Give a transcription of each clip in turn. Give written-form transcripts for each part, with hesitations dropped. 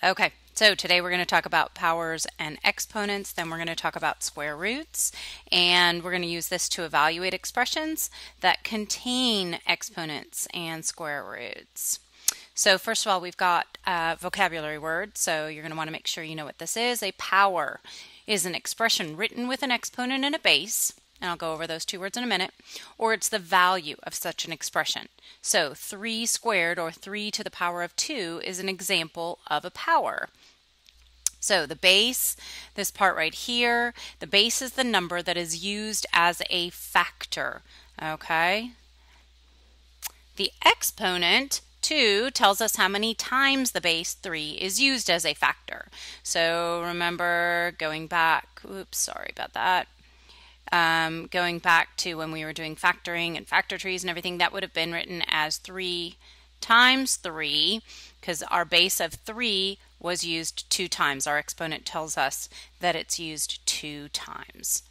Okay, so today we're going to talk about powers and exponents, then we're going to talk about square roots, and we're going to use this to evaluate expressions that contain exponents and square roots. So first of all, we've got a vocabulary word, so you're going to want to make sure you know what this is. A power is an expression written with an exponent and a base, and I'll go over those two words in a minute, or it's the value of such an expression. So 3 squared, or 3 to the power of 2, is an example of a power. So the base, this part right here, the base is the number that is used as a factor, okay? The exponent, 2, tells us how many times the base 3 is used as a factor. So remember going back, oops, sorry about that. Going back to when we were doing factoring and factor trees and everything, that would have been written as 3 times 3 because our base of 3 was used 2 times. Our exponent tells us that it's used 2 times.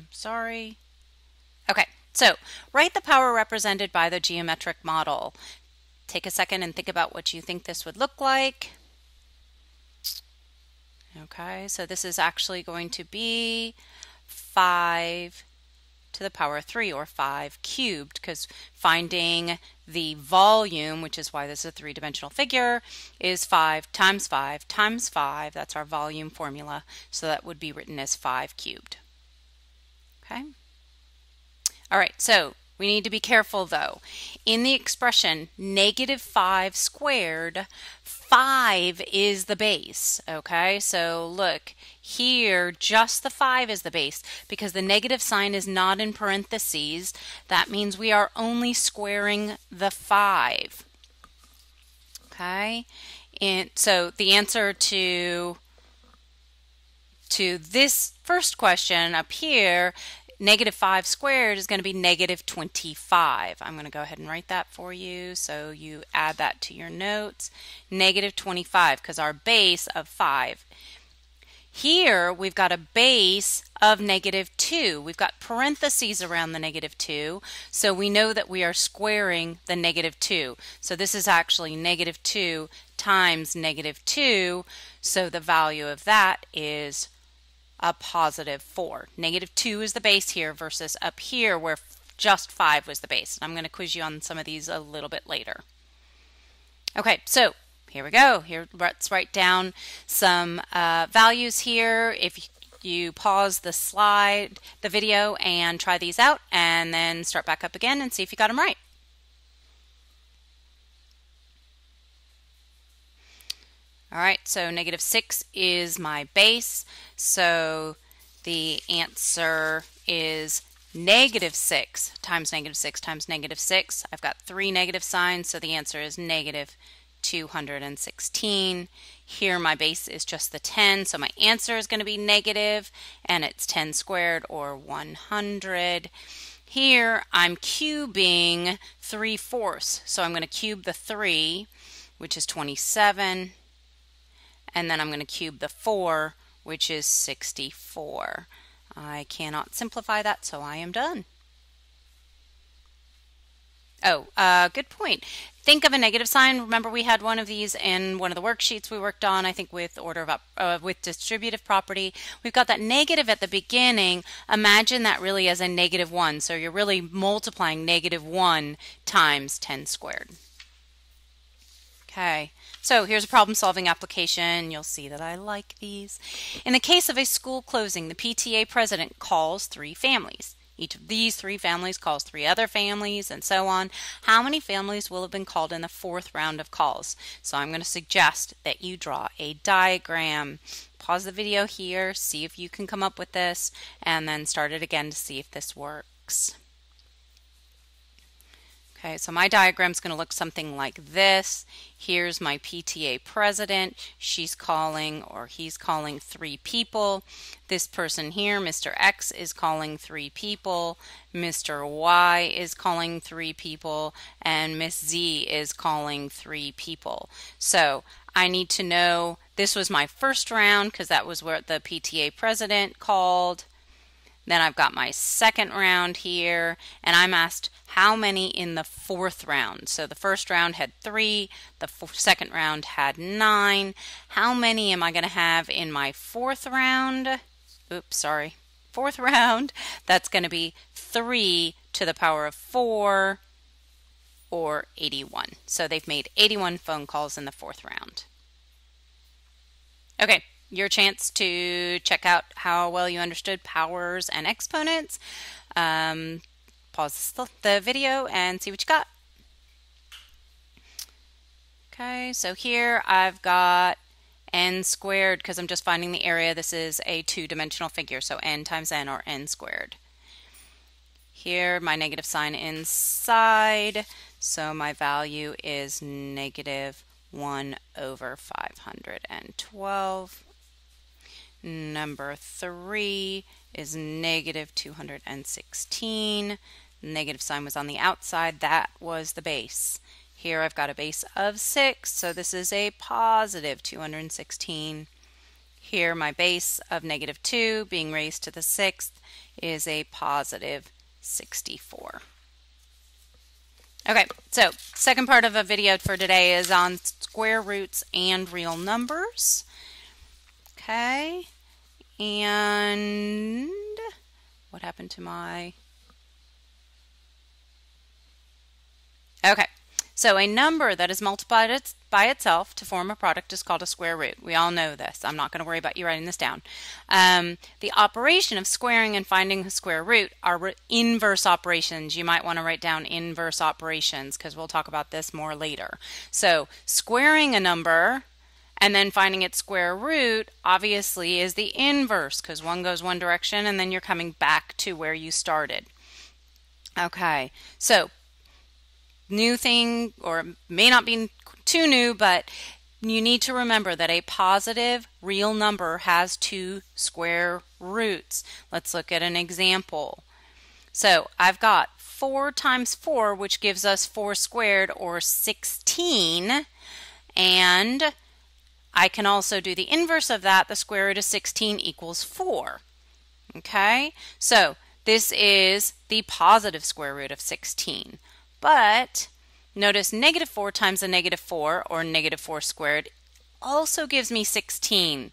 Sorry. Okay, so write the power represented by the geometric model. Take a second and think about what you think this would look like. Okay, so this is actually going to be 5 to the power of 3, or 5 cubed, because finding the volume, which is why this is a three-dimensional figure, is 5 times 5 times 5. That's our volume formula, so that would be written as 5 cubed. Okay. All right, so we need to be careful though. In the expression -5 squared, 5 is the base, okay? So look, here just the 5 is the base because the negative sign is not in parentheses. That means we are only squaring the 5, okay? And so the answer to this first question up here, -5 squared, is going to be -25. I'm going to go ahead and write that for you so you add that to your notes. -25 because our base of 5. Here we've got a base of -2. We've got parentheses around the -2, so we know that we are squaring the -2. So this is actually -2 times -2, so the value of that is a +4. -2 is the base here versus up here where just 5 was the base. I'm going to quiz you on some of these a little bit later. Okay, so here we go. Here, let's write down some values here. If you pause the video and try these out, and then start back up again and see if you got them right. All right, so -6 is my base, so the answer is -6 times -6 times -6. I've got 3 negative signs, so the answer is -216. Here my base is just the 10, so my answer is going to be negative, and it's 10 squared, or 100. Here I'm cubing 3/4, so I'm going to cube the 3, which is 27. And then I'm going to cube the 4, which is 64. I cannot simplify that, so I am done. Oh, good point. Think of a negative sign. Remember we had one of these in one of the worksheets we worked on, I think with with distributive property. We've got that negative at the beginning. Imagine that really as a -1. So you're really multiplying -1 times 10 squared. Okay, so here's a problem-solving application. You'll see that I like these. In the case of a school closing, the PTA president calls 3 families. Each of these 3 families calls 3 other families, and so on. How many families will have been called in the 4th round of calls? So I'm going to suggest that you draw a diagram. Pause the video here, see if you can come up with this, and then start it again to see if this works. Okay, so my diagram is going to look something like this. Here's my PTA president. She's calling, or he's calling, 3 people. This person here, Mr. X, is calling 3 people. Mr. Y is calling 3 people. And Miss Z is calling 3 people. So I need to know, this was my first round because that was what the PTA president called. Then I've got my second round here, and I'm asked how many in the fourth round. So the first round had 3, the second round had 9. How many am I going to have in my fourth round? Oops, sorry. Fourth round, that's going to be 3 to the power of 4, or 81. So they've made 81 phone calls in the fourth round. Okay, your chance to check out how well you understood powers and exponents. Pause the video and see what you got. Okay, so here I've got n squared because I'm just finding the area. This is a two-dimensional figure, so n times n, or n squared. Here, my negative sign inside, so my value is negative 1 over 512. Number 3 is negative 216. Negative sign was on the outside. That was the base. Here I've got a base of 6, so this is a positive 216. Here my base of negative 2 being raised to the 6th is a positive 64. Okay, so second part of a video for today is on square roots and real numbers. Okay, and what happened to my... Okay, so a number that is multiplied by itself to form a product is called a square root. We all know this. I'm not going to worry about you writing this down. The operation of squaring and finding a square root are inverse operations. You might want to write down inverse operations because we'll talk about this more later. So squaring a number and then finding its square root obviously is the inverse because one goes one direction and then you're coming back to where you started. Okay, so new thing, or it may not be too new, but you need to remember that a positive real number has 2 square roots. Let's look at an example. So I've got 4 times 4, which gives us 4 squared, or 16, and I can also do the inverse of that. The square root of 16 equals 4. Okay, so this is the positive square root of 16. But notice negative 4 times a negative 4, or negative 4 squared, also gives me 16.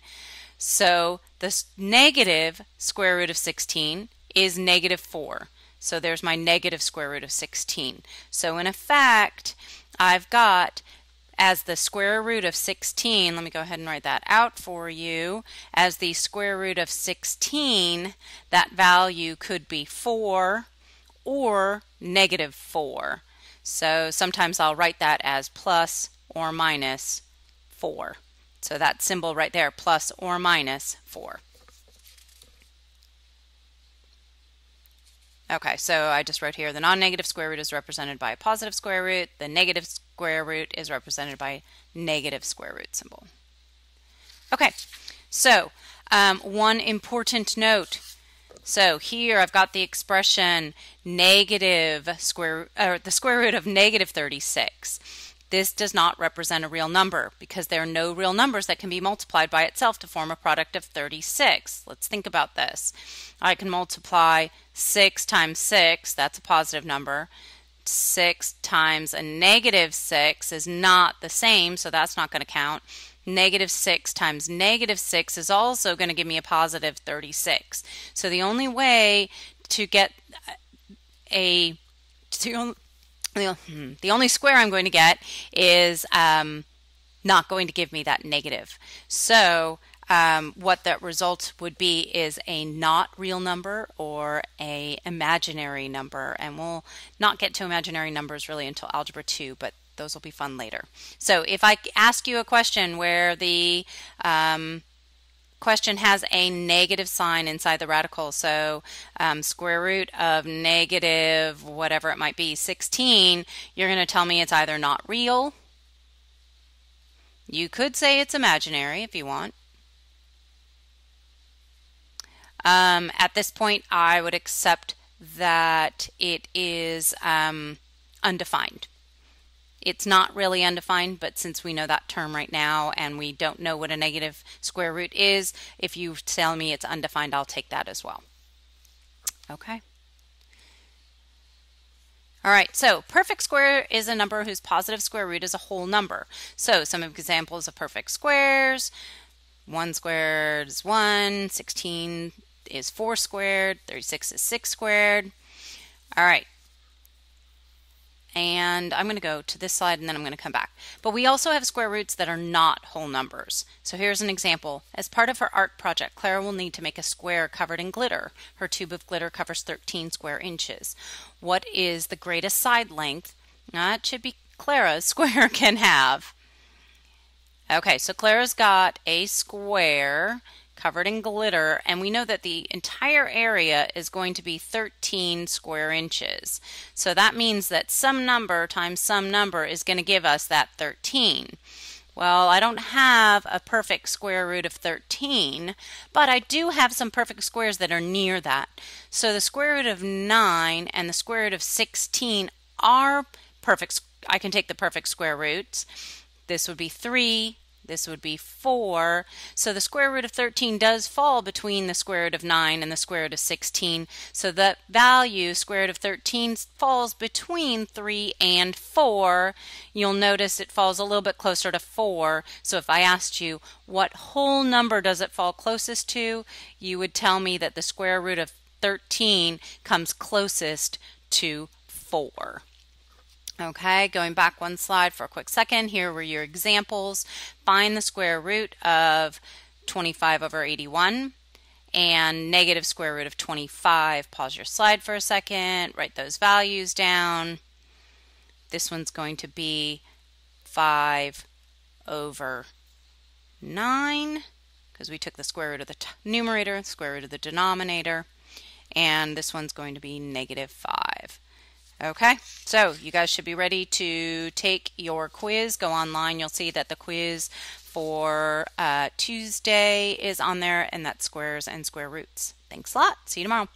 So the negative square root of 16 is negative 4. So there's my negative square root of 16. So in effect, I've got as the square root of 16, let me go ahead and write that out for you, as the square root of 16, that value could be 4 or negative 4. So sometimes I'll write that as plus or minus 4. So that symbol right there, plus or minus 4. Okay, so I just wrote here the non-negative square root is represented by a positive square root. The negative square root is represented by negative square root symbol. Okay, so one important note. So here I've got the expression the square root of negative 36. This does not represent a real number because there are no real numbers that can be multiplied by itself to form a product of 36. Let's think about this. I can multiply 6 times 6, that's a positive number. 6 times a negative 6 is not the same, so that's not going to count. Negative 6 times negative 6 is also going to give me a positive 36. So the only way to get the only square I'm going to get is not going to give me that negative. So what that result would be is a not real number or a imaginary number, and we'll not get to imaginary numbers really until Algebra 2, but those will be fun later. So if I ask you a question where the question has a negative sign inside the radical, so square root of negative whatever it might be, 16, you're going to tell me it's either not real. You could say it's imaginary if you want. At this point, I would accept that it is undefined. It's not really undefined, but since we know that term right now and we don't know what a negative square root is, if you tell me it's undefined, I'll take that as well. Okay. All right, so perfect square is a number whose positive square root is a whole number. So some examples of perfect squares: 1 squared is 1, 16 is 4 squared, 36 is 6 squared. All right, and I'm going to go to this slide and then I'm going to come back. But we also have square roots that are not whole numbers. So here's an example. As part of her art project, Clara will need to make a square covered in glitter. Her tube of glitter covers 13 square inches. What is the greatest side length? It should be Clara's square can have. Okay, so Clara's got a square covered in glitter, and we know that the entire area is going to be 13 square inches. So that means that some number times some number is going to give us that 13. Well, I don't have a perfect square root of 13, but I do have some perfect squares that are near that. So the square root of 9 and the square root of 16 are perfect. I can take the perfect square roots. This would be 3. This would be 4. So the square root of 13 does fall between the square root of 9 and the square root of 16. So the value, square root of 13, falls between 3 and 4. You'll notice it falls a little bit closer to 4. So if I asked you what whole number does it fall closest to, you would tell me that the square root of 13 comes closest to 4. Okay, going back one slide for a quick second. Here were your examples. Find the square root of 25 over 81 and negative square root of 25. Pause your slide for a second. Write those values down. This one's going to be 5 over 9 because we took the square root of the numerator, square root of the denominator. And this one's going to be negative 5. Okay, so you guys should be ready to take your quiz. Go online. You'll see that the quiz for Tuesday is on there, and that's squares and square roots. Thanks a lot. See you tomorrow.